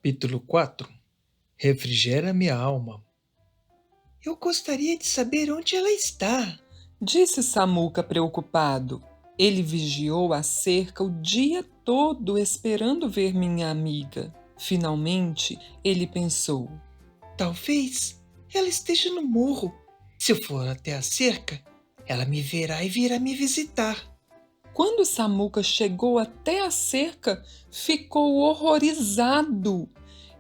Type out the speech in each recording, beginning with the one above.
Capítulo 4. Refrigera minha alma. Eu gostaria de saber onde ela está, disse Samuca preocupado. Ele vigiou a cerca o dia todo esperando ver minha amiga. Finalmente, ele pensou: talvez ela esteja no morro. Se eu for até a cerca, ela me verá e virá me visitar. Quando Samuca chegou até a cerca, ficou horrorizado.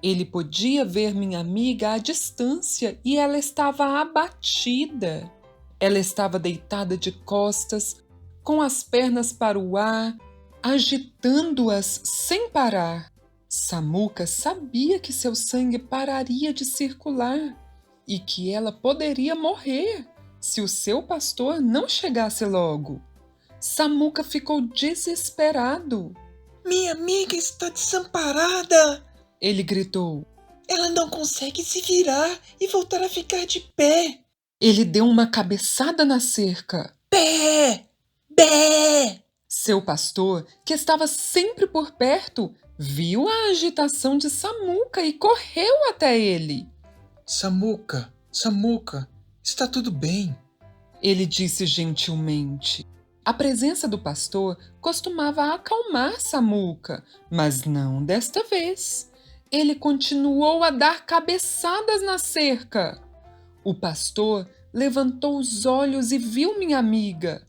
Ele podia ver minha amiga à distância e ela estava abatida. Ela estava deitada de costas, com as pernas para o ar, agitando-as sem parar. Samuca sabia que seu sangue pararia de circular e que ela poderia morrer se o seu pastor não chegasse logo. Samuca ficou desesperado. Minha amiga está desamparada! Ele gritou. Ela não consegue se virar e voltar a ficar de pé. Ele deu uma cabeçada na cerca. Bé! Bé! Seu pastor, que estava sempre por perto, viu a agitação de Samuca e correu até ele. Samuca, está tudo bem? Ele disse gentilmente. A presença do pastor costumava acalmar Samuca, mas não desta vez. Ele continuou a dar cabeçadas na cerca. O pastor levantou os olhos e viu minha amiga.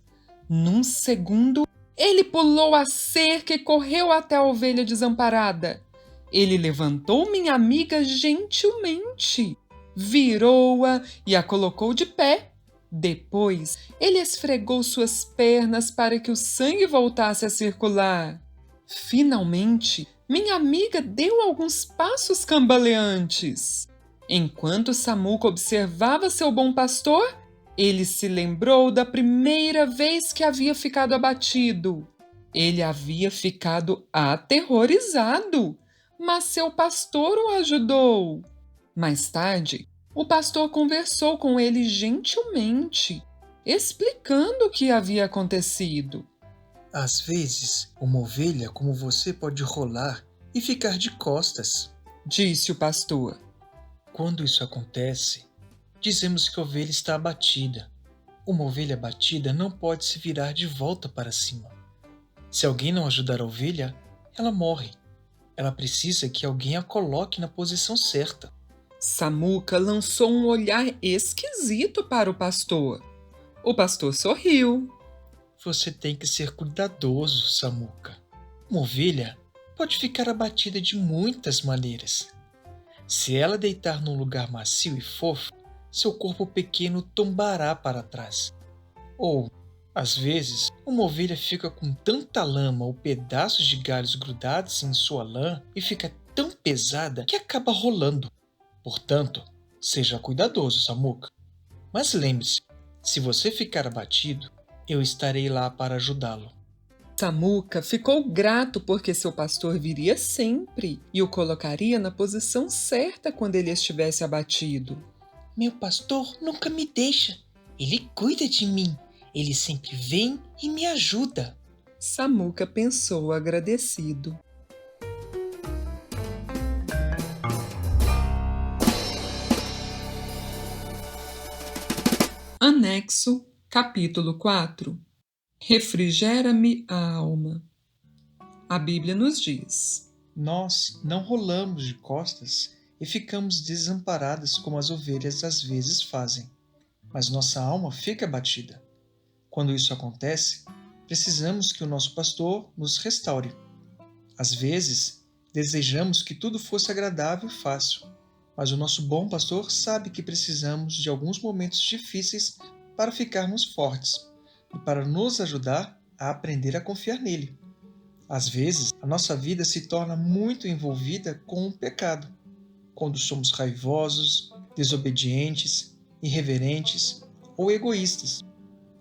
Num segundo, ele pulou a cerca e correu até a ovelha desamparada. Ele levantou minha amiga gentilmente, virou-a e a colocou de pé. Depois, ele esfregou suas pernas para que o sangue voltasse a circular. Finalmente, minha amiga deu alguns passos cambaleantes. Enquanto Samuca observava seu bom pastor, ele se lembrou da primeira vez que havia ficado abatido. Ele havia ficado aterrorizado, mas seu pastor o ajudou. Mais tarde, o pastor conversou com ele gentilmente, explicando o que havia acontecido. Às vezes, uma ovelha como você pode rolar e ficar de costas, disse o pastor. Quando isso acontece, dizemos que a ovelha está abatida. Uma ovelha abatida não pode se virar de volta para cima. Se alguém não ajudar a ovelha, ela morre. Ela precisa que alguém a coloque na posição certa. Samuca lançou um olhar esquisito para o pastor. O pastor sorriu. Você tem que ser cuidadoso, Samuca. Uma ovelha pode ficar abatida de muitas maneiras. Se ela deitar num lugar macio e fofo, seu corpo pequeno tombará para trás. Ou, às vezes, uma ovelha fica com tanta lama ou pedaços de galhos grudados em sua lã e fica tão pesada que acaba rolando. Portanto, seja cuidadoso, Samuca. Mas lembre-se, se você ficar abatido, eu estarei lá para ajudá-lo. Samuca ficou grato porque seu pastor viria sempre e o colocaria na posição certa quando ele estivesse abatido. Meu pastor nunca me deixa. Ele cuida de mim. Ele sempre vem e me ajuda. Samuca pensou agradecido. Anexo, capítulo 4. Refrigera-me a alma. A Bíblia nos diz: Nós não rolamos de costas e ficamos desamparadas como as ovelhas às vezes fazem, mas nossa alma fica abatida. Quando isso acontece, precisamos que o nosso pastor nos restaure. Às vezes, desejamos que tudo fosse agradável e fácil, mas o nosso bom pastor sabe que precisamos de alguns momentos difíceis para ficarmos fortes e para nos ajudar a aprender a confiar nele. Às vezes, a nossa vida se torna muito envolvida com o pecado, quando somos raivosos, desobedientes, irreverentes ou egoístas.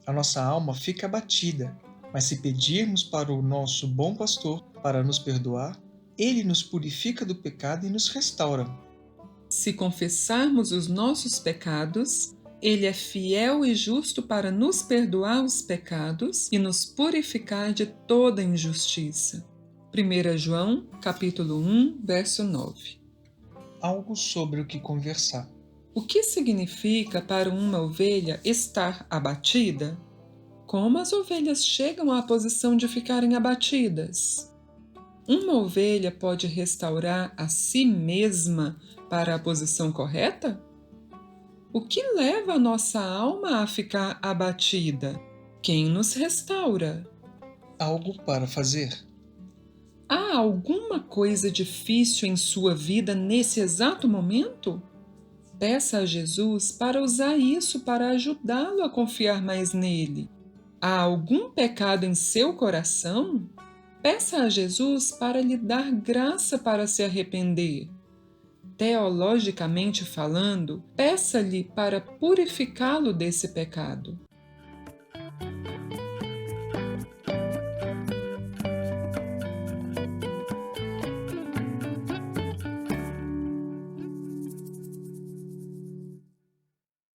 A nossa alma fica abatida, mas se pedirmos para o nosso bom pastor para nos perdoar, ele nos purifica do pecado e nos restaura. Se confessarmos os nossos pecados, ele é fiel e justo para nos perdoar os pecados e nos purificar de toda injustiça. 1 João, capítulo 1, verso 9. algo sobre o que conversar. O que significa para uma ovelha estar abatida? Como as ovelhas chegam à posição de ficarem abatidas? Uma ovelha pode restaurar a si mesma para a posição correta? O que leva a nossa alma a ficar abatida? Quem nos restaura? Algo para fazer. Há alguma coisa difícil em sua vida nesse exato momento? Peça a Jesus para usar isso para ajudá-lo a confiar mais nele. Há algum pecado em seu coração? Peça a Jesus para lhe dar graça para se arrepender. Teologicamente falando, peça-lhe para purificá-lo desse pecado.